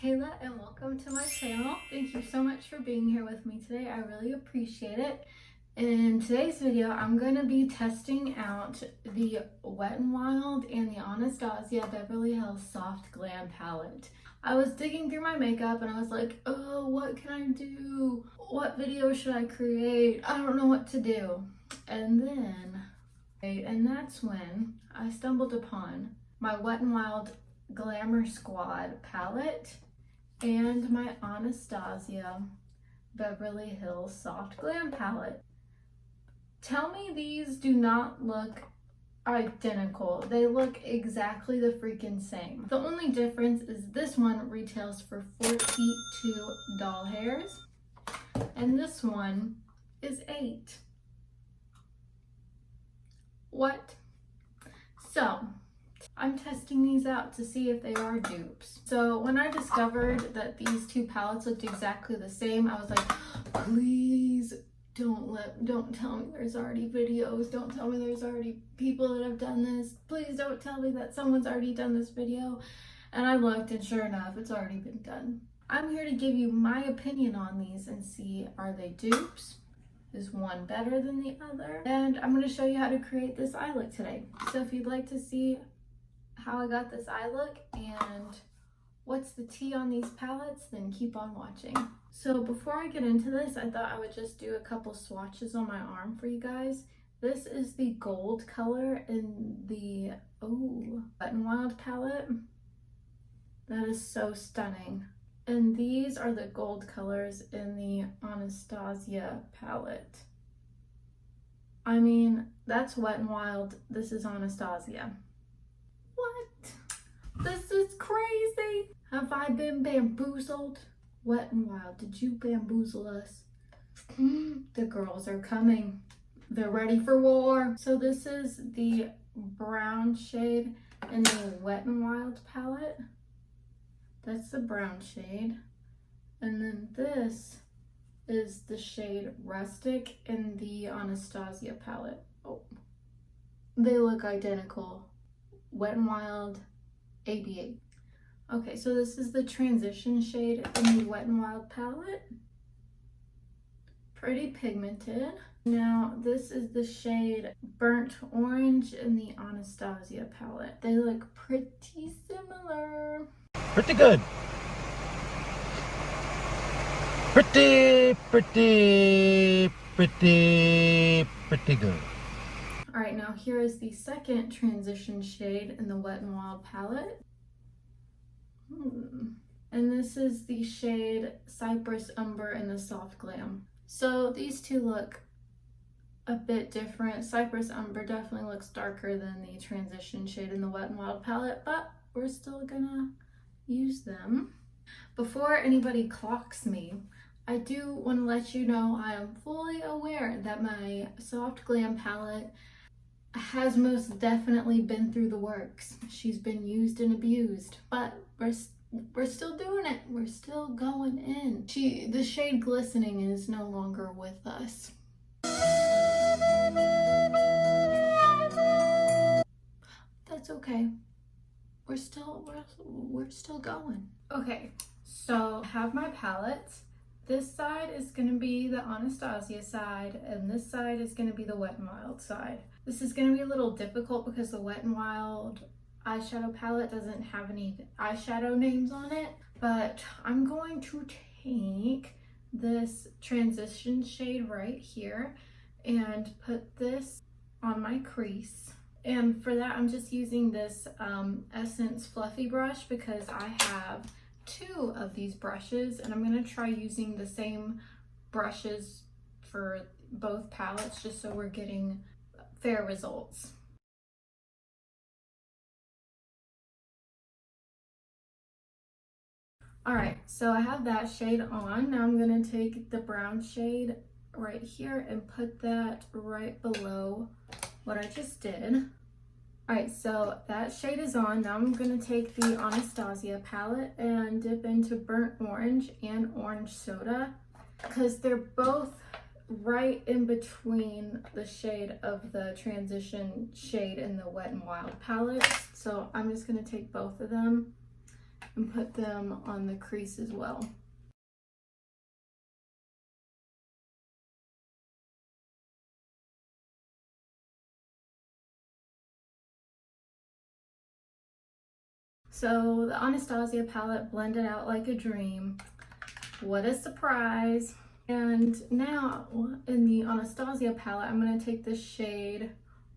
Kayla and welcome to my channel. Thank you so much for being here with me today. I really appreciate it. In today's video, I'm going to be testing out the Wet n Wild and the Anastasia Beverly Hills Soft Glam palette. I was digging through my makeup and I was like, oh, what can I do? What video should I create? I don't know what to do. And that's when I stumbled upon my Wet n Wild Glamour Squad palette and my Anastasia Beverly Hills Soft Glam palette. Tell me these do not look identical. They look exactly the freaking same. The only difference is this one retails for $42 hairs and this one is $8. What? So I'm testing these out to see if they are dupes. So when I discovered that these two palettes looked exactly the same, I was like, please don't tell me there's already videos. Don't tell me there's already people that have done this. Please don't tell me that someone's already done this video. And I looked and sure enough, it's already been done. I'm here to give you my opinion on these and see, are they dupes? Is one better than the other? And I'm going to show you how to create this eye look today. So if you'd like to see how I got this eye look and what's the tea on these palettes, then keep on watching. So before I get into this, I thought I would just do a couple swatches on my arm for you guys. This is the gold color in the Wet n Wild palette. That is so stunning. And these are the gold colors in the Anastasia palette. I mean, that's Wet n Wild. This is Anastasia. What? This is crazy. Have I been bamboozled? Wet n Wild, did you bamboozle us? The girls are coming. They're ready for war. So this is the brown shade in the Wet n Wild palette. That's the brown shade. And then this is the shade Rustic in the Anastasia palette. Oh, they look identical. Wet n Wild, ABH. Okay, so this is the transition shade in the Wet n Wild palette. Pretty pigmented. Now, this is the shade Burnt Orange in the Anastasia palette. They look pretty similar. Pretty good. Pretty good. All right, now here is the second transition shade in the Wet n Wild palette. And this is the shade Cypress Umber in the Soft Glam. So these two look a bit different. Cypress Umber definitely looks darker than the transition shade in the Wet n Wild palette, but we're still gonna use them. Before anybody clocks me, I do want to let you know I am fully aware that my Soft Glam palette has most definitely been through the works. She's been used and abused, but we're still doing it. We're still going in. The shade Glistening is no longer with us. That's okay. We're still going. Okay, so I have my palettes. This side is going to be the Anastasia side, and this side is going to be the Wet n Wild side. This is going to be a little difficult because the Wet n Wild eyeshadow palette doesn't have any eyeshadow names on it, but I'm going to take this transition shade right here and put this on my crease. And for that, I'm just using this Essence Fluffy brush because I have two of these brushes, and I'm going to try using the same brushes for both palettes just so we're getting fair results. All right, so I have that shade on. Now I'm going to take the brown shade right here and put that right below what I just did. All right, so that shade is on. Now I'm going to take the Anastasia palette and dip into Burnt Orange and Orange Soda because they're both right in between the shade of the transition shade in the Wet n Wild palette. So I'm just going to take both of them and put them on the crease as well. So the Anastasia palette blended out like a dream. What a surprise. And now in the Anastasia palette, I'm going to take the shade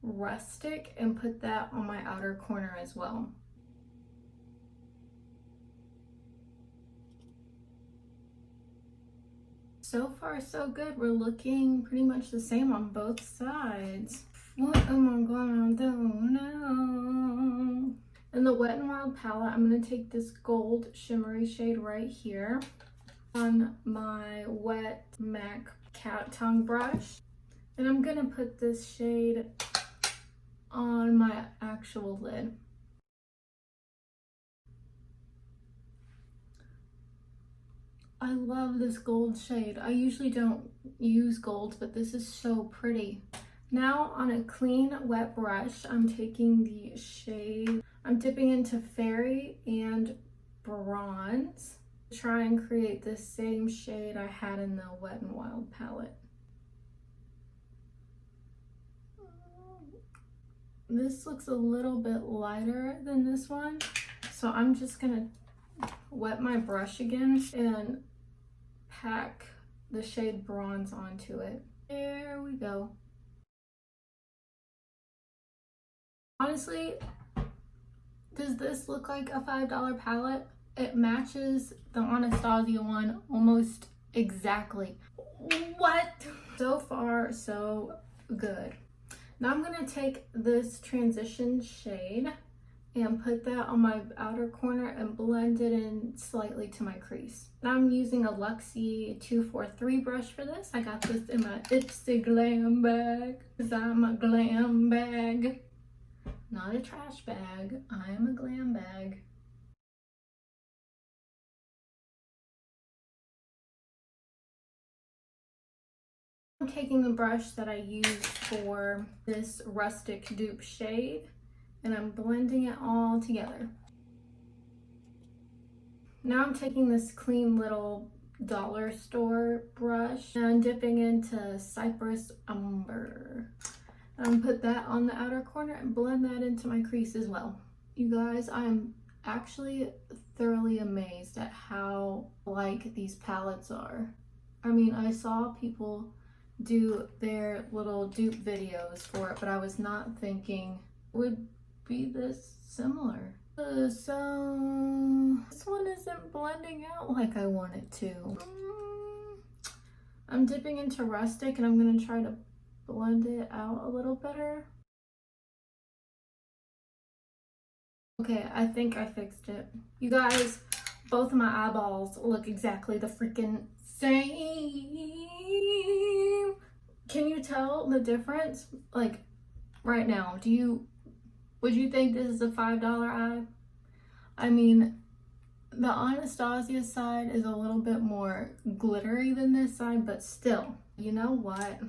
Rustic and put that on my outer corner as well. So far so good. We're looking pretty much the same on both sides. What am I gonna do now? In the Wet n Wild palette, I'm going to take this gold shimmery shade right here on my wet MAC cat tongue brush. And I'm going to put this shade on my actual lid. I love this gold shade. I usually don't use golds, but this is so pretty. Now on a clean wet brush, I'm taking the shade, I'm dipping into Fairy and Bronze to try and create the same shade I had in the Wet n Wild palette. This looks a little bit lighter than this one, so I'm just gonna wet my brush again and pack the shade Bronze onto it. There we go. Honestly, does this look like a $5 palette? It matches the Anastasia one almost exactly. What? So far, so good. Now I'm gonna take this transition shade and put that on my outer corner and blend it in slightly to my crease. Now I'm using a Luxie 243 brush for this. I got this in my Ipsy Glam bag, because I'm a glam bag. Not a trash bag, I am a glam bag. I'm taking the brush that I used for this rustic dupe shade and I'm blending it all together. Now I'm taking this clean little dollar store brush and I'm dipping into Cypress Umber. And put that on the outer corner and blend that into my crease as well. You guys, I'm actually thoroughly amazed at how alike these palettes are. I mean, I saw people do their little dupe videos for it, but I was not thinking it would be this similar. So this one isn't blending out like I want it to. I'm dipping into Rustic and I'm gonna try to blend it out a little better. Okay, I think I fixed it. You guys, both of my eyeballs look exactly the freaking same. Can you tell the difference? Like right now, would you think this is a $5 eye? I mean, the Anastasia side is a little bit more glittery than this side, but still, you know what?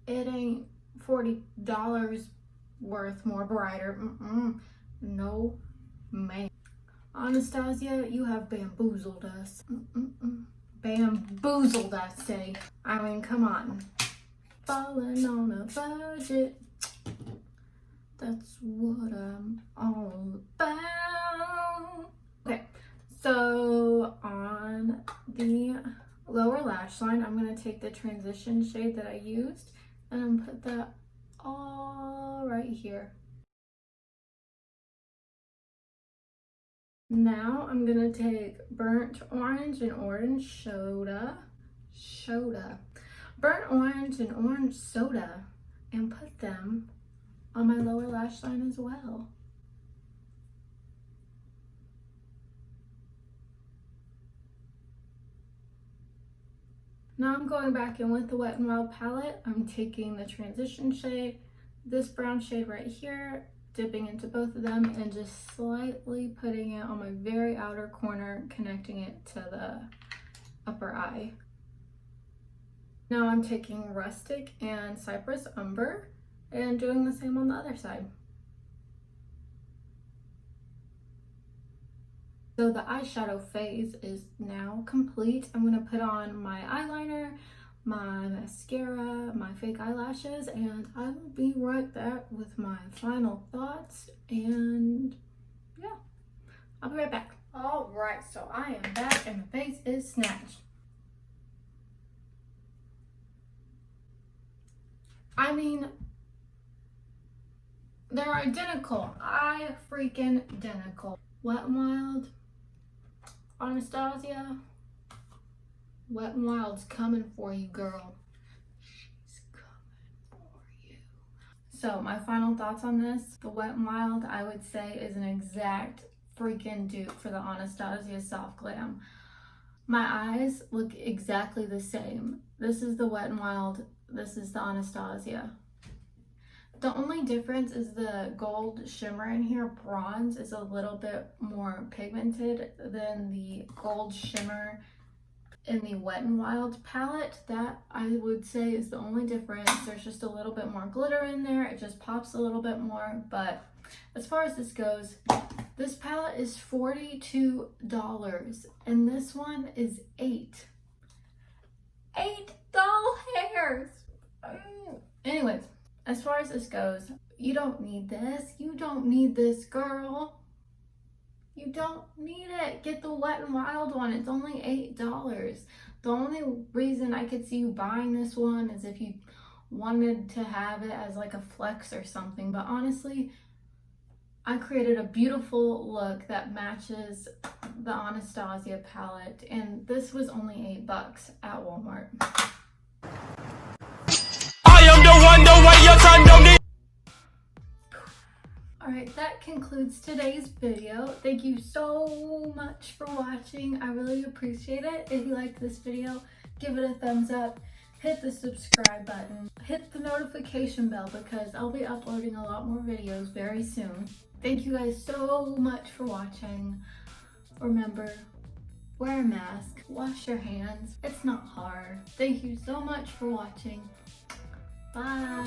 It ain't $40 worth more brighter. No, man. Anastasia, you have bamboozled us. Bamboozled, I say. I mean, come on. Falling on a budget. That's what I'm all about. Okay, so on the lower lash line, I'm going to take the transition shade that I used and I'm put that all right here. Now I'm gonna take burnt orange and orange burnt orange and orange soda and put them on my lower lash line as well. Now I'm going back in with the Wet n Wild palette. I'm taking the transition shade, this brown shade right here, dipping into both of them and just slightly putting it on my very outer corner, connecting it to the upper eye. Now I'm taking Rustic and Cypress Umber and doing the same on the other side. So the eyeshadow phase is now complete. I'm gonna put on my eyeliner, my mascara, my fake eyelashes, and I will be right back with my final thoughts. And yeah, I'll be right back. All right, so I am back and the face is snatched. I mean, they're identical. Freaking identical. Wet n Wild, Anastasia. Wet n Wild's coming for you, girl. She's coming for you. So my final thoughts on this. The Wet n Wild, I would say, is an exact freaking dupe for the Anastasia Soft Glam. My eyes look exactly the same. This is the Wet n Wild. This is the Anastasia. The only difference is the gold shimmer in here, bronze, is a little bit more pigmented than the gold shimmer in the Wet n Wild palette. That I would say is the only difference. There's just a little bit more glitter in there. It just pops a little bit more. But as far as this goes, this palette is $42 and this one is $8. $8. Anyways, as far as this goes, you don't need this. You don't need this, girl. You don't need it. Get the Wet n Wild one. It's only $8. The only reason I could see you buying this one is if you wanted to have it as like a flex or something. But honestly, I created a beautiful look that matches the Anastasia palette, and this was only $8 at Walmart. Alright, that concludes today's video. Thank you so much for watching. I really appreciate it. If you liked this video, give it a thumbs up, hit the subscribe button, hit the notification bell because I'll be uploading a lot more videos very soon. Thank you guys so much for watching. Remember, wear a mask, wash your hands. It's not hard. Thank you so much for watching. Bye.